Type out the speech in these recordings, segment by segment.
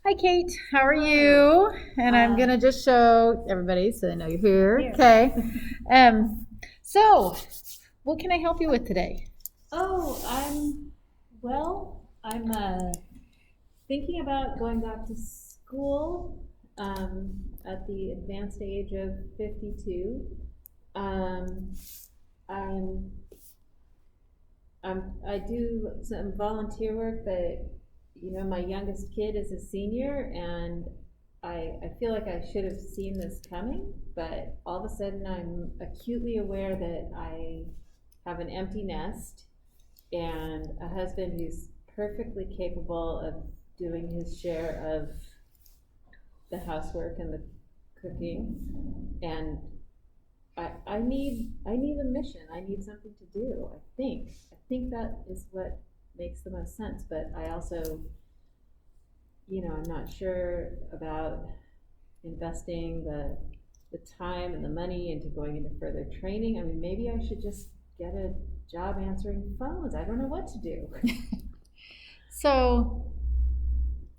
Hi, Kate. How are you? And I'm gonna just show everybody so they know you're here. Okay. Um. So, what can I help you with today? Oh, I'm thinking about going back to school at the advanced age of 52. Um, I'm, I do some volunteer work, but my youngest kid is a senior, and I feel like I should have seen this coming, but all of a sudden I'm acutely aware that I have an empty nest and a husband who's perfectly capable of doing his share of the housework and the cooking. And I need a mission. I need something to do. I think that is what makes the most sense. But I also, I'm not sure about investing the time and the money into going into further training. I mean, maybe I should just get a job answering phones. I don't know what to do. So,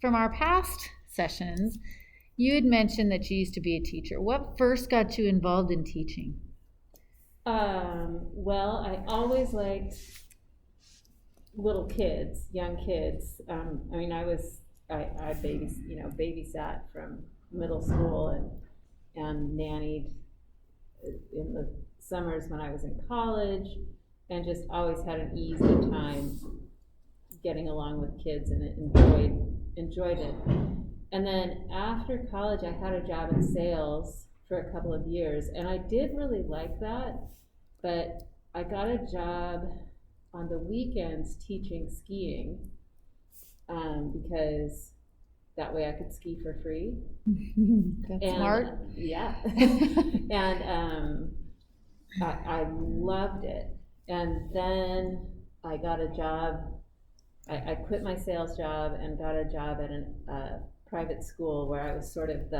from our past sessions, you had mentioned that you used to be a teacher. What first got you involved in teaching? Well, I always liked little kids, young kids. I mean, I babysat from middle school and nannied in the summers when I was in college, and just always had an easy time getting along with kids and enjoyed it. And then after college, I had a job in sales for a couple of years, and I did really like that, but I got a job on the weekends teaching skiing, because that way I could ski for free. That's And smart. yeah, and I loved it. And then I got a job. I quit my sales job and got a job at a private school where I was sort of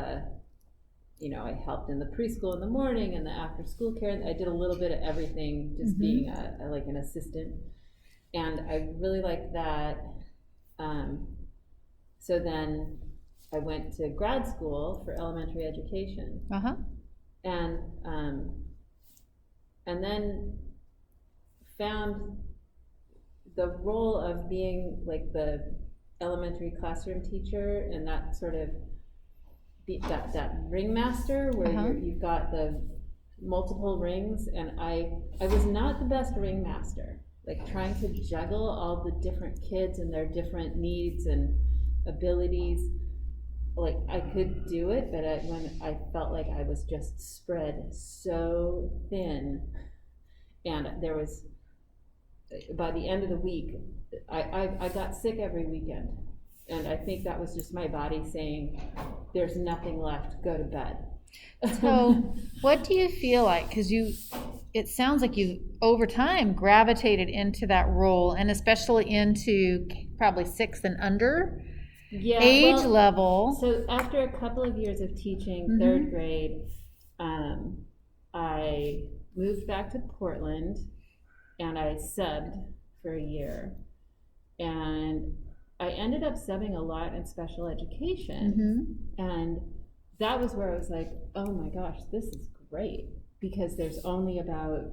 I helped in the preschool in the morning and the after school care. I did a little bit of everything, just being like an assistant. And I really liked that. Um, so then I went to grad school for elementary education, Uh huh. and um, and then found the role of being like the elementary classroom teacher and that sort of that ringmaster where you've got the multiple rings, and I was not the best ringmaster, like trying to juggle all the different kids and their different needs and abilities. Like I could do it, but when I felt like I was just spread so thin, and there was, by the end of the week, I got sick every weekend, and I think that was just my body saying, "There's nothing left. Go to bed." So, what do you feel like? Because it sounds like you, over time, gravitated into that role, and especially into probably sixth and under Yeah, age well, level. so after a couple of years of teaching third Mm-hmm. grade, um, I moved back to Portland and I subbed for a year. And I ended up subbing a lot in special education. Mm-hmm. And that was where I was like, oh my gosh, this is great. Because there's only about,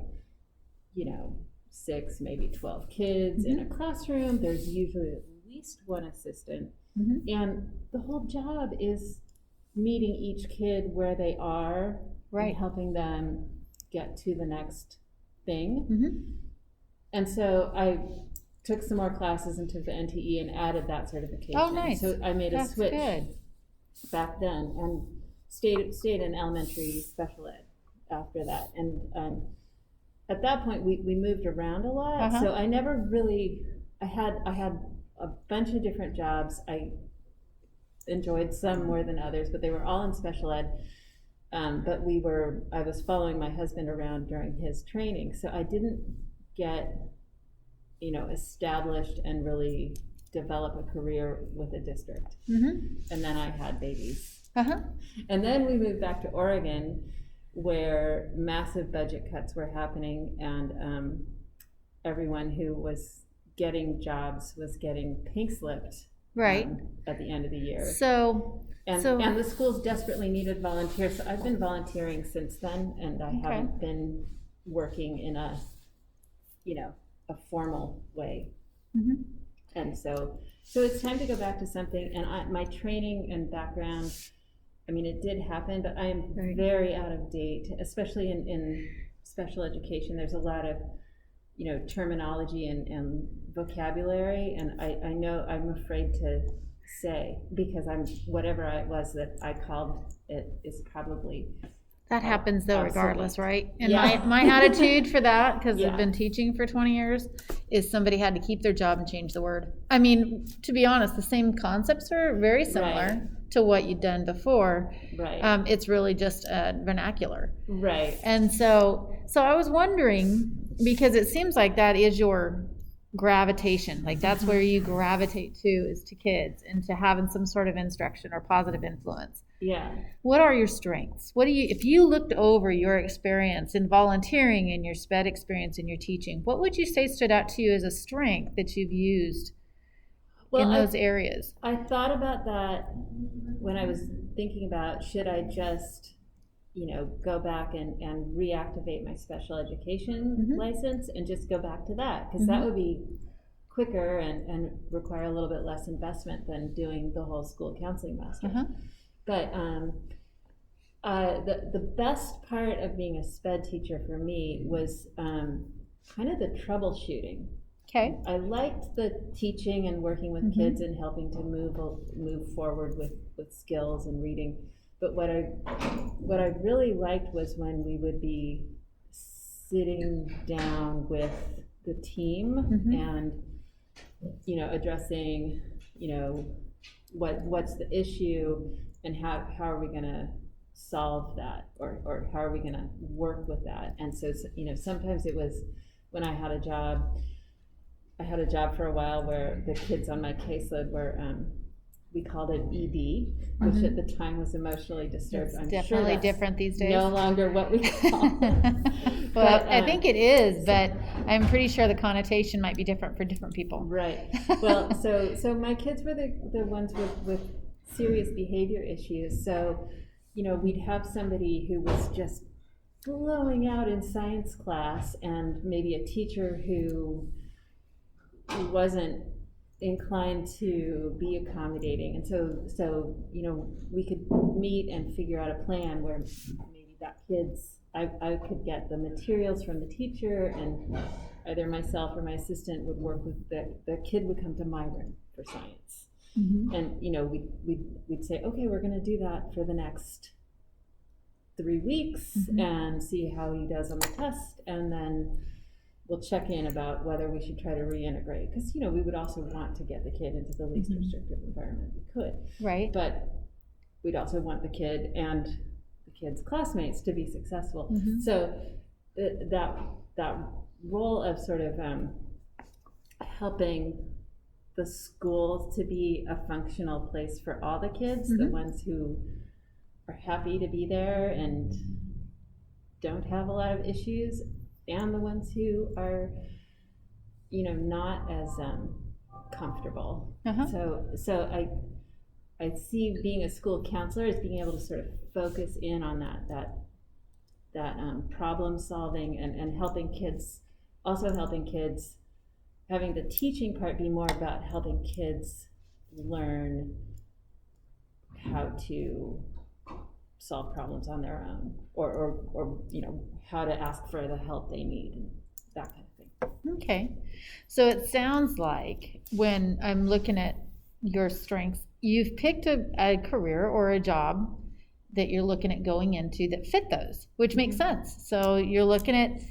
you know, six, maybe 12 kids in a Mm-hmm. classroom. There's usually at least one assistant. Mm-hmm. And the whole job is meeting each kid where they are and Right. helping them get to the next thing. Mm-hmm. And so I took some more classes and took the NTE and added that certification. Oh, nice. So I made a That's switch good. back then and stayed in elementary special ed after that. And at that point, we moved around a lot. Uh-huh. So I never really, I had a bunch of different jobs. I enjoyed some more than others, but they were all in special ed. But I was following my husband around during his training, so I didn't get, established and really develop a career with a district. Mm-hmm. And then I had babies. Uh-huh. And then we moved back to Oregon, where massive budget cuts were happening, and everyone who was getting jobs was getting pink slipped Right. At the end of the year. So, And the schools desperately needed volunteers, so I've been volunteering since then, and I haven't been working in a formal way. mhm. And so it's time to go back to something, and my training and background, I mean, it did happen, but I am Right. very out of date, especially in special education. There's a lot of, terminology and vocabulary, and I know I'm afraid to say, because whatever it was that I called it is probably. That happens though, obsolete. regardless, right? And Yeah. my attitude for that, because Yeah. I've been teaching for 20 years, is somebody had to keep their job and change the word. I mean, to be honest, the same concepts are very similar Right. to what you'd done before. Right. It's really just a vernacular. Right. And so I was wondering, because it seems like that is your gravitation, like that's where you gravitate to, is to kids and to having some sort of instruction or positive influence. Yeah. What are your strengths? If you looked over your experience in volunteering and your SPED experience in your teaching, what would you say stood out to you as a strength that you've used in those areas? I thought about that when I was thinking about, should I just, go back and reactivate my special education license and just go back to that, because that would be quicker and require a little bit less investment than doing the whole school counseling master. Uh-huh. But the best part of being a SPED teacher for me was kind of the troubleshooting. Okay. I liked the teaching and working with kids and helping to move forward with skills and reading. But what I really liked was when we would be sitting down with the team and addressing what's the issue and how are we going to solve that, or how are we going to work with that. And so sometimes it was when I had a job for a while where the kids on my caseload were we called it ED, which at the time was emotionally disturbed. It's I'm definitely sure different these days. No longer what we call it. Well, I think it is, but I'm pretty sure the connotation might be different for different people. Right. Well, so my kids were the ones with serious behavior issues. So, we'd have somebody who was just blowing out in science class, and maybe a teacher who wasn't inclined to be accommodating, and so we could meet and figure out a plan where maybe that I could get the materials from the teacher, and either myself or my assistant would work with the kid would come to my room for science, and we'd say, okay, we're going to do that for the next 3 weeks and see how he does on the test, and then we'll check in about whether we should try to reintegrate, because we would also want to get the kid into the least restrictive environment we could. Right. But we'd also want the kid and the kid's classmates to be successful. So that role of sort of helping the schools to be a functional place for all the kids, the ones who are happy to be there and don't have a lot of issues, and the ones who are, not as comfortable. So I see being a school counselor as being able to sort of focus in on that problem solving and helping kids, having the teaching part be more about helping kids learn how to solve problems on their own, or how to ask for the help they need, and that kind of thing. Okay. So it sounds like, when I'm looking at your strengths, you've picked a career or a job that you're looking at going into that fit those, which makes sense. So you're looking at,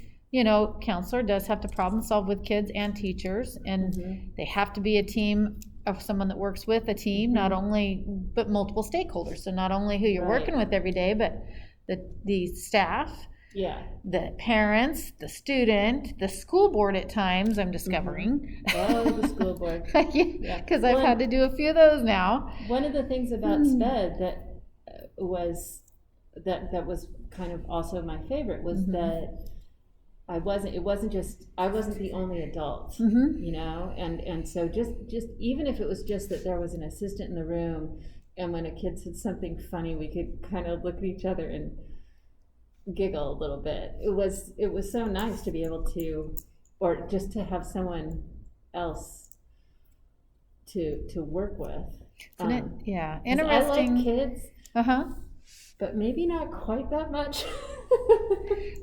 counselor does have to problem solve with kids and teachers, and they have to be a team of someone that works with a team, not only, but multiple stakeholders. So not only who you're working with every day, but the staff, the parents, the student, the school board at times, I'm discovering. Oh, the school board. Because I've had to do a few of those now. One of the things about SPED that was kind of also my favorite was that it wasn't the only adult, Mhm. you know, and so just even if it was just that there was an assistant in the room, and when a kid said something funny, we could kind of look at each other and giggle a little bit. It was so nice to be able to, or just to have someone else to work with. Isn't it? Yeah, 'Cause interesting. I like kids, Uh-huh. but maybe not quite that much.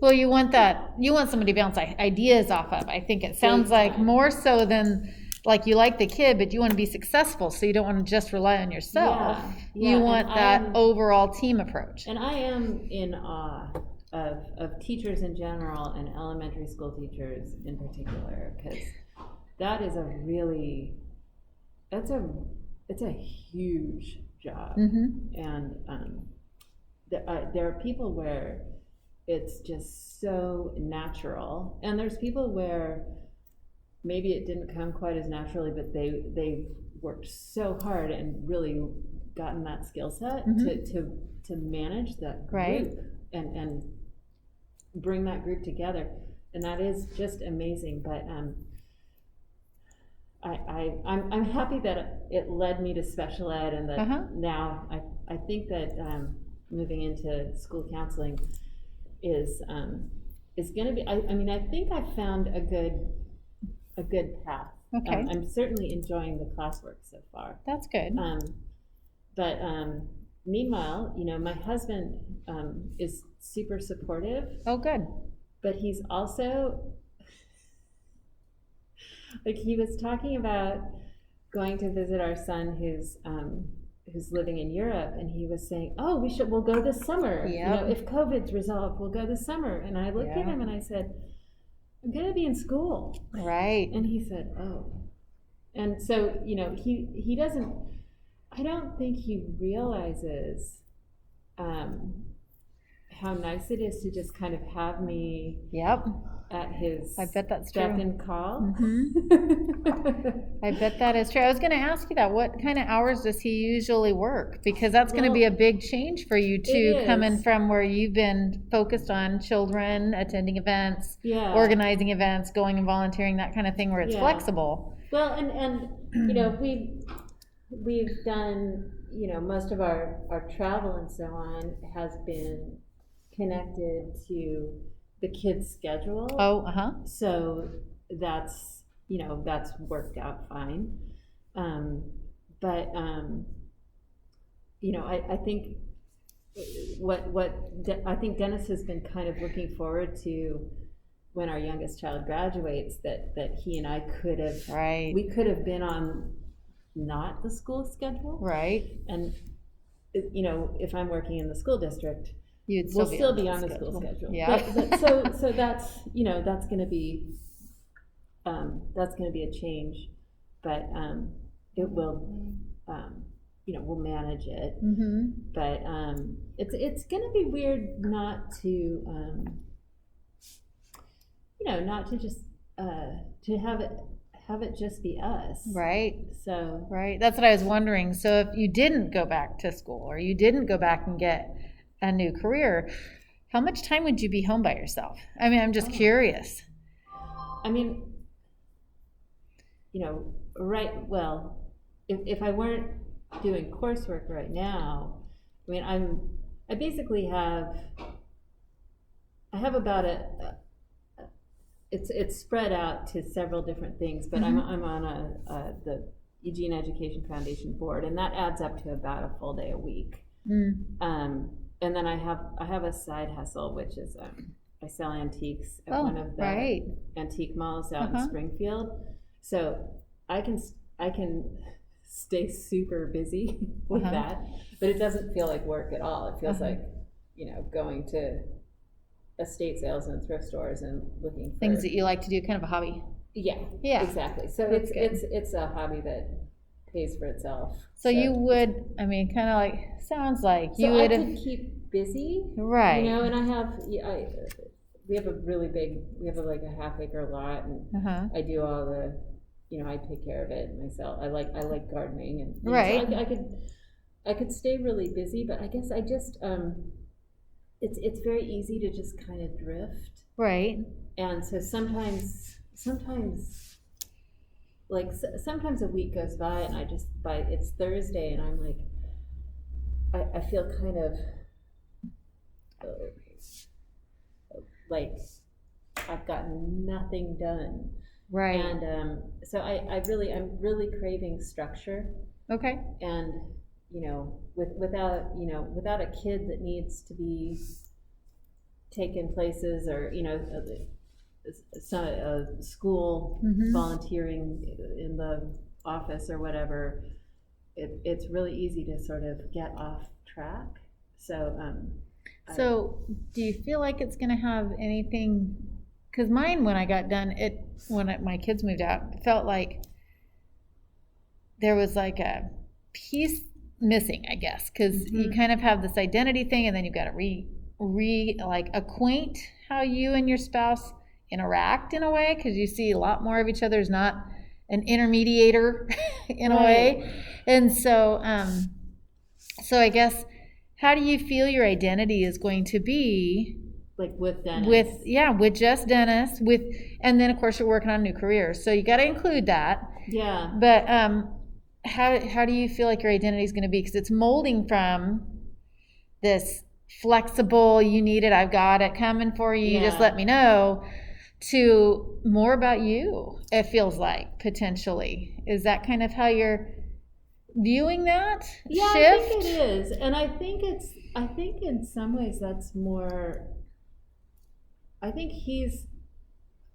Well, you want somebody to bounce ideas off of. I think it sounds Big like time. more so than, like, you like the kid, but you want to be successful, so you don't want to just rely on yourself. Yeah, You and want I that am- overall team approach. And I am in awe of teachers in general and elementary school teachers in particular, because that is it's a huge job. Mm-hmm. And there are people where it's just so natural, and there's people where maybe it didn't come quite as naturally, but they worked so hard and really gotten that skill set to manage that group, Right. and bring that group together, and that is just amazing. But I'm happy that it led me to special ed, and that now I think that moving into school counseling is going to be. I mean, I think I found a good path. Okay. I'm certainly enjoying the classwork so far. That's good. But meanwhile, you know, my husband is super supportive, Oh, good. but he's also like, he was talking about going to visit our son who's living in Europe, and he was saying, "Oh, we'll go this summer. Yep. You know, if COVID's resolved, we'll go this summer." And I looked at Yeah. him and I said, "I'm gonna be in school." Right. And he said, "Oh." And so, you know, he doesn't, I don't think he realizes how nice it is to just kind of have me Yep. at his I bet that's beck true. and call. Mm-hmm. I bet that is true. I was going to ask you that. What kind of hours does he usually work? Because that's going to be a big change for you too, It coming is. from where you've been focused on children, attending events, Yeah. organizing events, going and volunteering, that kind of thing, where it's Yeah. flexible. Well, and you know, we've done, you know, most of our travel and so on has been connected to the kids' schedule. Oh, uh-huh. So that's, you know, that's worked out fine. But you know, I think I think Dennis has been kind of looking forward to when our youngest child graduates, that he and I could have, Right. we could have been on not the school schedule. Right. And, you know, if I'm working in the school district, You'd we'll still still be be on on the the school schedule. Yeah. But so that's, you know, that's gonna be a change, but it will, you know, we'll manage it. Mm-hmm. But it's gonna be weird not to, you know, not to just to have it just be us. Right. So Right. That's what I was wondering. So if you didn't go back to school, or you didn't go back and get a new career, how much time would you be home by yourself? I mean, I'm just curious. I mean, you know, well, if I weren't doing coursework right now, I mean, I basically have about it's spread out to several different things, but I'm on the Eugene Education Foundation board, and that adds up to about a full day a week. And then I have a side hustle, which is I sell antiques at one of the antique malls out in Springfield. So I can stay super busy with that, but it doesn't feel like work at all. It feels like, you know, going to estate sales and thrift stores and looking for Things that you like to do, kind of a hobby. Yeah, exactly. So That's it's a hobby that pays for itself. So you would, I mean, kind of like, sounds like you So would I could keep busy, right? You know, and we have like a half-acre lot, and I do all the, you know, I take care of it myself. I like gardening, and right. So I could stay really busy, but I guess I just it's very easy to just kind of drift, right? and so sometimes, like, sometimes a week goes by and it's Thursday and I'm like, I feel kind of like I've gotten nothing done. Right. And so I'm really craving structure. Okay. And, without a kid that needs to be taken places, or, school Mhm. volunteering in the office or whatever, it's really easy to sort of get off track. So, So, do you feel like it's going to have anything? Because mine, when I got done, my kids moved out, it felt like there was like a piece missing, I guess, because you kind of have this identity thing, and then you've got to like acquaint how you and your spouse interact in a way, because you see a lot more of each other. There's not an intermediator in a way, and so I guess, how do you feel your identity is going to be? Like with Dennis. With just Dennis, and then of course you're working on a new career, so you got to include that. Yeah. But how do you feel like your identity is going to be? Because it's molding from this flexible, you need it, I've got it coming for you, just let me know, to more about you. It feels like, potentially, is that kind of how you're viewing that shift? I think it is, and I think in some ways that's more. I think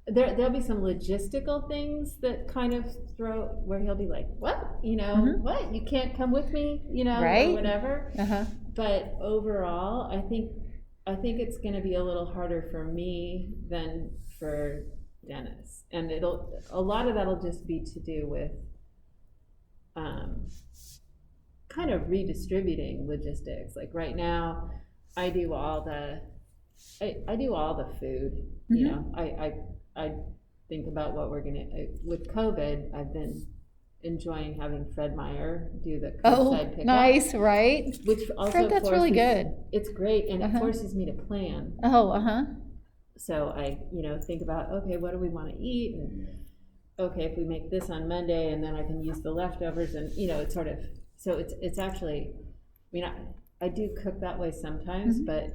there'll be some logistical things that kind of throw, where he'll be like, what, what, you can't come with me, right? Or whatever. Uh-huh. But overall, I think it's going to be a little harder for me than for Dennis, and a lot of that'll just be to do with kind of redistributing logistics. Like right now, I do all the food. I think about what we're gonna, with COVID, I've been enjoying having Fred Meyer do the curbside pickup. Nice, right? Which also Fred, that's really good. It's great, and it forces me to plan. So I, think about, okay, what do we want to eat, and okay, if we make this on Monday, and then I can use the leftovers, and it's sort of, so it's actually, I do cook that way sometimes, but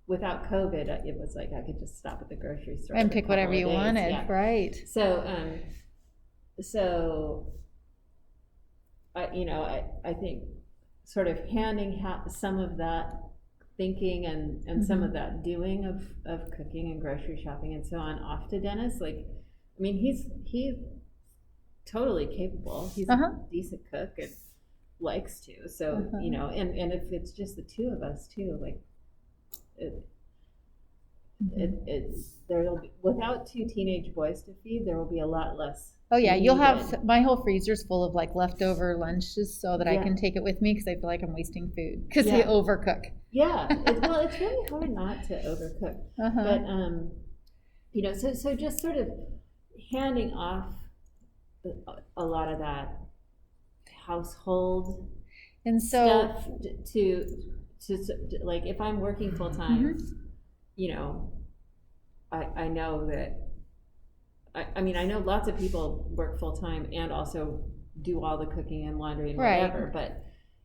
without COVID, it was like I could just stop at the grocery store and pick whatever you wanted, right? So I think sort of handing some of that thinking and some of that doing of cooking and grocery shopping and so on off to Dennis. Like, he's totally capable. He's a decent cook and likes to. So and if it's just the two of us too, like there'll be, without two teenage boys to feed, there will be a lot less. Oh yeah, you'll have, my whole freezer's full of like leftover lunches, so that I can take it with me, because I feel like I'm wasting food because they overcook. Yeah, it's really hard not to overcook. But so just sort of handing off a lot of that household and so stuff to like, if I'm working full time, I know that. I know lots of people work full time and also do all the cooking and laundry and whatever. Right. But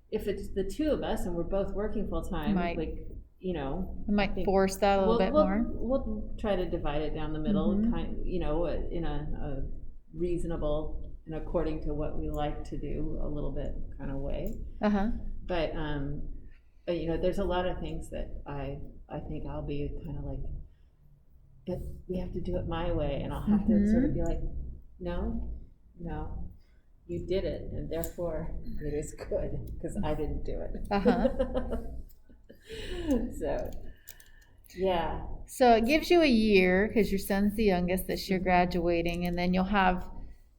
if it's the two of us and we're both working full time, it might force that a little bit more. We'll try to divide it down the middle, in a reasonable and according to what we like to do a little bit kind of way. But there's a lot of things that I think I'll be kind of like, but we have to do it my way, and I'll have to sort of be like, no, you did it, and therefore it is good because I didn't do it. So, yeah. So it gives you a year, because your son's the youngest this year, graduating, and then you'll have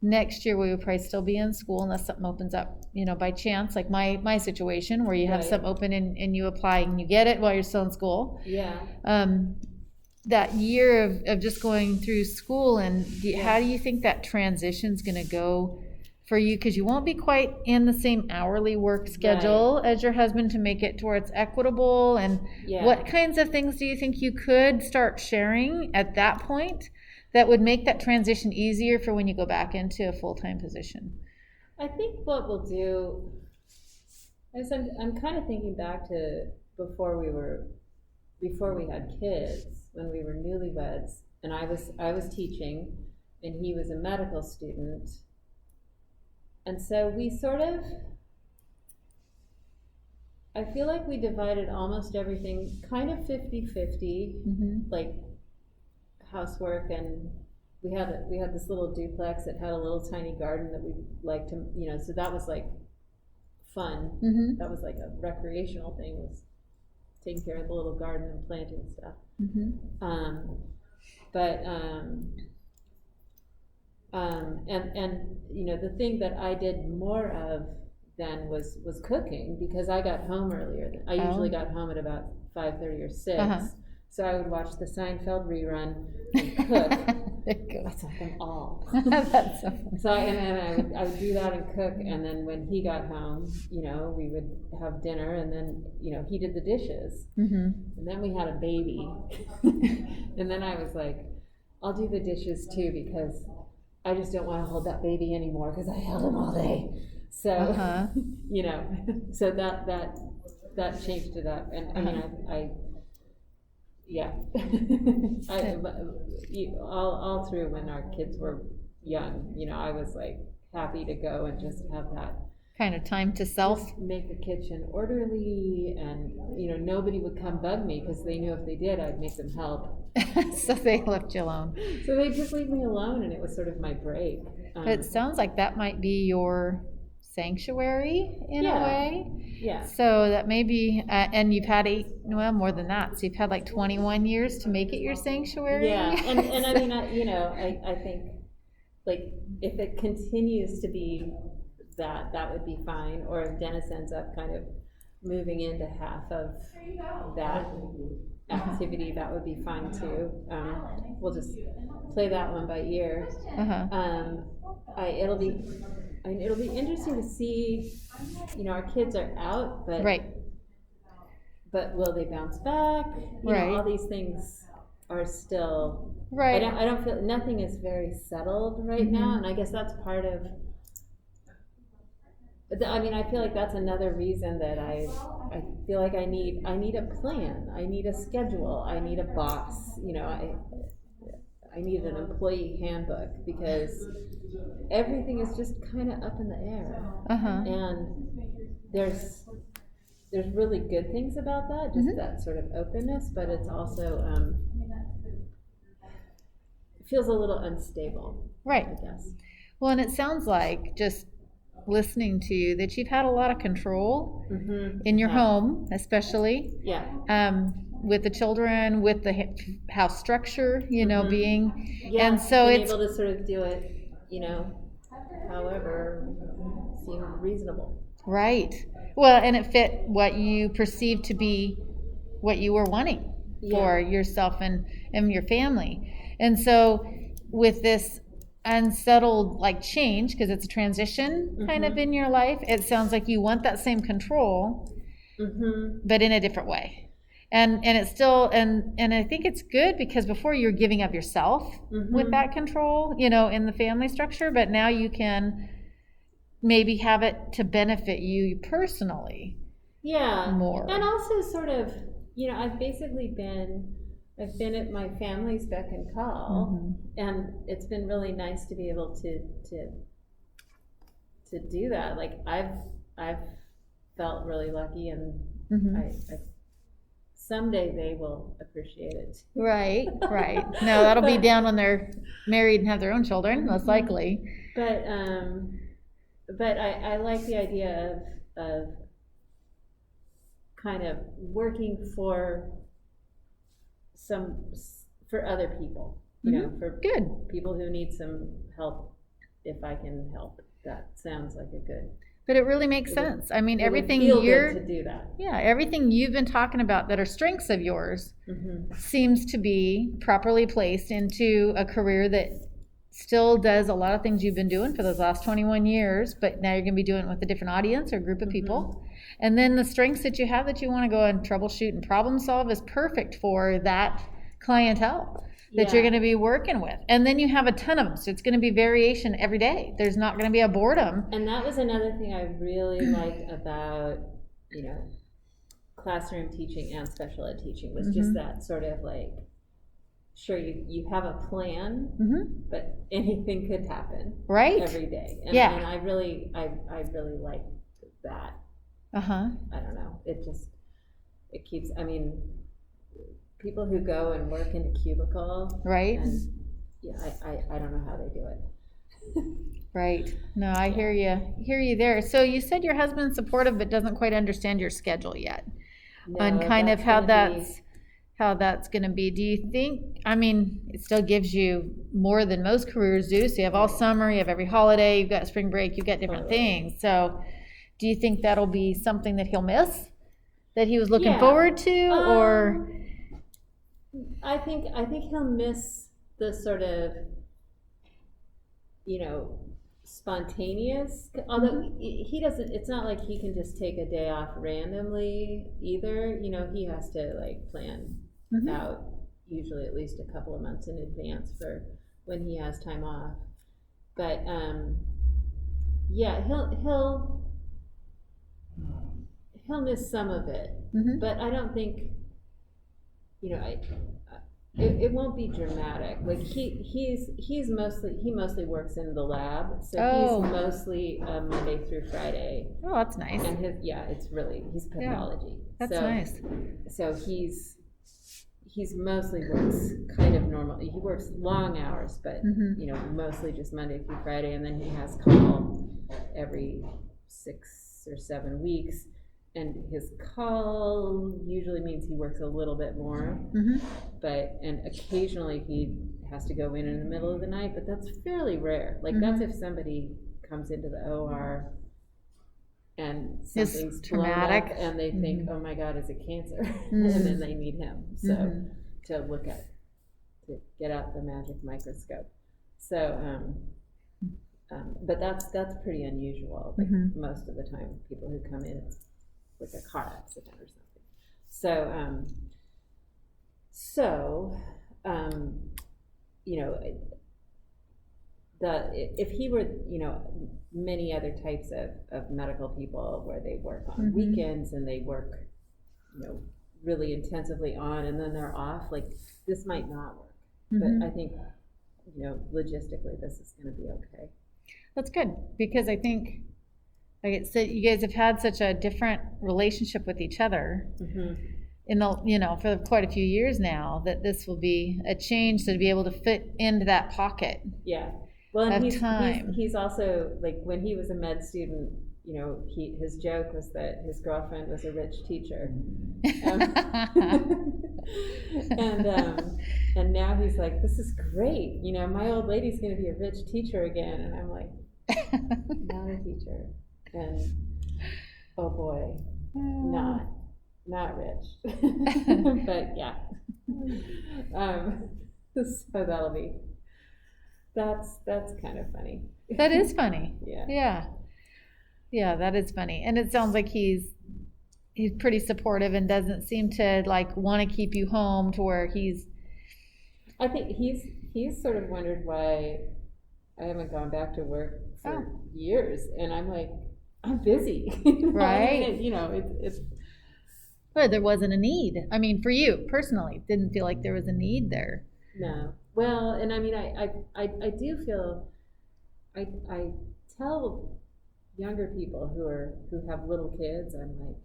next year where you'll probably still be in school unless something opens up, by chance, like my situation where you have something open and you apply and you get it while you're still in school. Yeah. That year of just going through school, and how do you think that transition's going to go for you, because you won't be quite in the same hourly work schedule as your husband, to make it to where it's equitable. And Yeah. what kinds of things do you think you could start sharing at that point that would make that transition easier for when you go back into a full-time position? I think what we'll do is I'm kind of thinking back to before we had kids, when we were newlyweds, and I was teaching and he was a medical student. And so we sort of, I feel like we divided almost everything kind of 50-50, like housework, and we had this little duplex that had a little tiny garden that we liked to, so that was like fun. That was like a recreational thing, was taking care of the little garden and planting stuff. And the thing that I did more of then was cooking, because I got home earlier. I usually got home at about 5:30 or 6. So I would watch the Seinfeld rerun and cook. That's like them all. That's so funny. So I would do that and cook, and then when he got home, we would have dinner, and then he did the dishes, and then we had a baby, and then I was like, I'll do the dishes too, because I just don't want to hold that baby anymore, because I held him all day. So so that changed it up, and I mean all through when our kids were young, I was like happy to go and just have that kind of time to self. Just make the kitchen orderly, and nobody would come bug me, because they knew if they did, I'd make them help. So they left you alone. So they'd just leave me alone, and it was sort of my break. It sounds like that might be your sanctuary in a way. Yeah. So that may be, and you've had more than that. So you've had like 21 years to make it your sanctuary. Yeah, and I mean, I think, like, if it continues to be that would be fine. Or if Dennis ends up kind of moving into half of that activity, that would be fine too. We'll just play that one by ear. It'll be interesting to see. Our kids are out, but but will they bounce back? All these things are still right. I don't feel, nothing is very settled right now, and I guess that's part of. I mean, I feel like that's another reason that I feel like I need a plan. I need a schedule. I need a boss. I need an employee handbook, because everything is just kind of up in the air. And there's really good things about that, just that sort of openness, but it's also it feels a little unstable. Right. I guess. Well, and it sounds like, just listening to you, that you've had a lot of control in your home, especially. With the children, with the house structure, being, and so it's able to sort of do it, however seemed reasonable. Right. Well, and it fit what you perceived to be what you were wanting for yourself and your family. And so with this unsettled change, because it's a transition kind of in your life, it sounds like you want that same control, but in a different way. And it's still, and I think it's good, because before you're giving up yourself with that control, in the family structure, but now you can maybe have it to benefit you personally. More. And also sort of, I've been at my family's beck and call, and it's been really nice to be able to do that. Like, I've felt really lucky, and I someday they will appreciate it. Right. No, that'll be down when they're married and have their own children, most likely. But I like the idea of kind of working for other people, for people who need some help, if I can help. That sounds like a good. But it really makes sense. I mean, everything to do that. Yeah, everything you've been talking about that are strengths of yours seems to be properly placed into a career that still does a lot of things you've been doing for those last 21 years, but now you're going to be doing it with a different audience or group of people. And then the strengths that you have that you want to go and troubleshoot and problem solve is perfect for that clientele that you're Yeah. going to be working with. And then you have a ton of them, so it's going to be variation every day. There's not going to be a boredom. And that was another thing I really liked about, you know, classroom teaching and special ed teaching was just that sort of like, sure, you have a plan, but anything could happen Right? every day. And, Yeah. and I really liked that. Uh-huh. I don't know. It keeps, I mean, people who go and work in a cubicle. Right? And yeah, I don't know how they do it. Right. No, I hear you there. So you said your husband's supportive but doesn't quite understand your schedule yet. And No, kind of how gonna that's going to be. Do you think, I mean, it still gives you more than most careers do. So you have all summer, you have every holiday, you've got spring break, you've got different things. So do you think that'll be something that he'll miss? That he was looking Yeah. forward to? Or I think he'll miss the sort of, you know, spontaneous, although he doesn't, it's not like he can just take a day off randomly either. You know, he has to like plan out usually at least a couple of months in advance for when he has time off. But yeah, he'll miss some of it, but I don't think, you know, it won't be dramatic. Like he mostly works in the lab, so he's mostly Monday through Friday. Oh, that's nice. And he's pathology. That's nice. So he's mostly works kind of normal. He works long hours, but you know, mostly just Monday through Friday, and then he has call every 6 or 7 weeks. And his call usually means he works a little bit more, and occasionally he has to go in the middle of the night, but that's fairly rare. Like that's if somebody comes into the OR and something's traumatic blown up and they think, oh my God, is it cancer? And then they need him. So to look at, to get out the magic microscope. So, but that's pretty unusual. Like most of the time, people who come in, it's like a car accident or something. So, you know, if he were, you know, many other types of medical people where they work on weekends and they work, you know, really intensively on and then they're off, like this might not work. But I think, you know, logistically this is going to be okay. That's good, because I think, like it said, you guys have had such a different relationship with each other in the, you know, for quite a few years now, that this will be a change to be able to fit into that pocket. Yeah. Well, and time. He's also, like, when he was a med student, you know, his joke was that his girlfriend was a rich teacher. And now he's like, this is great. You know, my old lady's going to be a rich teacher again. And I'm like, not a teacher. And oh boy, not rich. But yeah. So that'll be, that's kind of funny. That is funny. Yeah. Yeah, that is funny. And it sounds like he's pretty supportive and doesn't seem to like want to keep you home to where he's. I think he's sort of wondered why I haven't gone back to work for years, and I'm like, I'm busy. Right. You know, it's. But there wasn't a need. I mean, for you personally, didn't feel like there was a need there. No. Well, and I mean, I do feel, I tell younger people who have little kids, I'm like,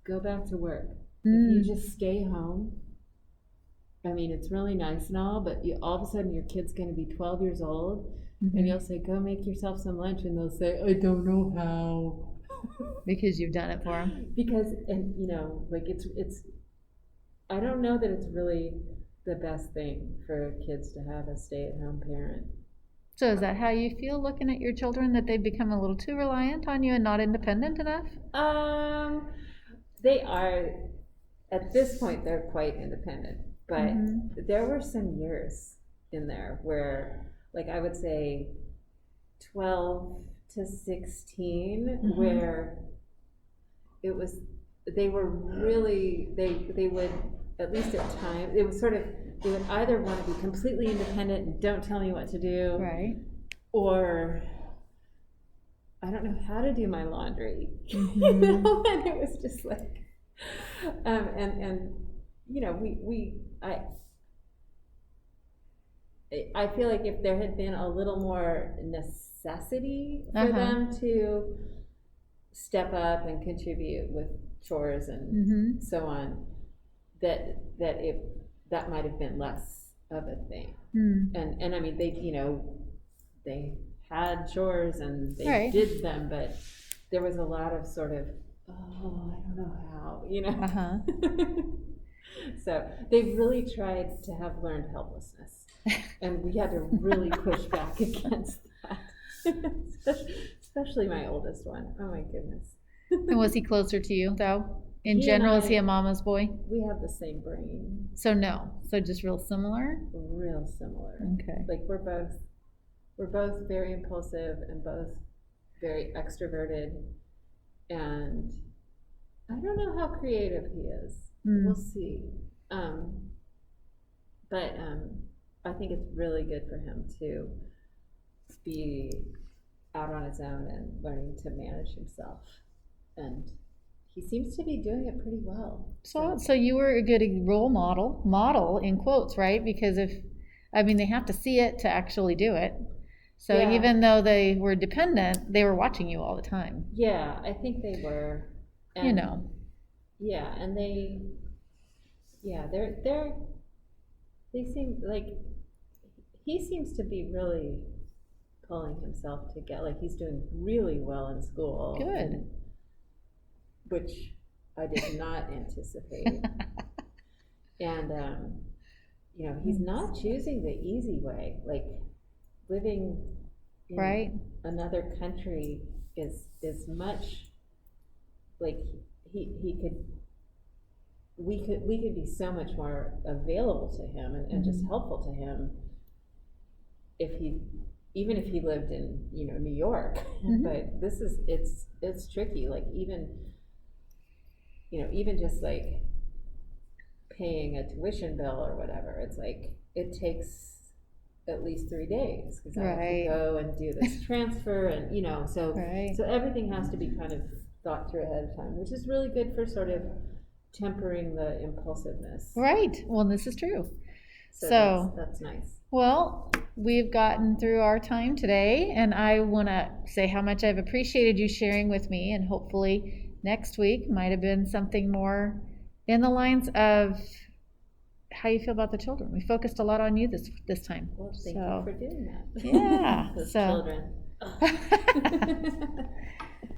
go back to work. If you just stay home, I mean, it's really nice and all, but all of a sudden your kid's going to be 12 years old, and you'll say, go make yourself some lunch, and they'll say, I don't know how. Because you've done it for them. Because, and you know, like it's, I don't know that it's really the best thing for kids to have a stay-at-home parent. So is that how you feel looking at your children, that they've become a little too reliant on you and not independent enough? They are, at this point, they're quite independent, but there were some years in there where like I would say 12 to 16, Mhm. where it was, they were really, they would, at least at times, it was sort of, they would either want to be completely independent and don't tell me what to do, Right. or I don't know how to do my laundry. Mhm. You know, and it was just like, and you know, I feel like if there had been a little more necessity for Uh-huh. them to step up and contribute with chores and Mhm. so on, that might have been less of a thing. Mm. And I mean, they, you know, they had chores and they Right. did them, but there was a lot of sort of, oh, I don't know how, you know. Uh-huh. So they really tried to have learned helplessness, and we had to really push back against that. Especially my oldest one. Oh my goodness. And was he closer to you, though? In He and general, is he I- a mama's boy? We have the same brain, So no. So just real similar? real similar. Okay. Like we're both very impulsive and both very extroverted, and I don't know how creative he is. Mm. We'll see. But I think it's really good for him to be out on his own and learning to manage himself, and he seems to be doing it pretty well. So you were a good role model in quotes, right? Because I mean, they have to see it to actually do it. So Yeah. even though they were dependent, they were watching you all the time. Yeah, I think they were. And, You know. Yeah, and they seem like he seems to be really pulling himself together. Like he's doing really well in school. Good. Which I did not anticipate. And you know, he's not choosing the easy way. Like living in Right. another country is much like he could we could be so much more available to him and just Mhm. helpful to him if even if he lived in, you know, New York. Mhm. But this is it's tricky. Like even, you know, even just like paying a tuition bill or whatever, it's like it takes at least 3 days because I have Right. to go and do this transfer, and you know, so Right. so everything has to be kind of thought through ahead of time, which is really good for sort of tempering the impulsiveness. Right. Well, this is true. So So- that's nice. Well, we've gotten through our time today, and I want to say how much I've appreciated you sharing with me, and hopefully next week might have been something more in the lines of how you feel about the children. We focused a lot on you this time. Well, thank So- you for doing that. Yeah, Those so- children.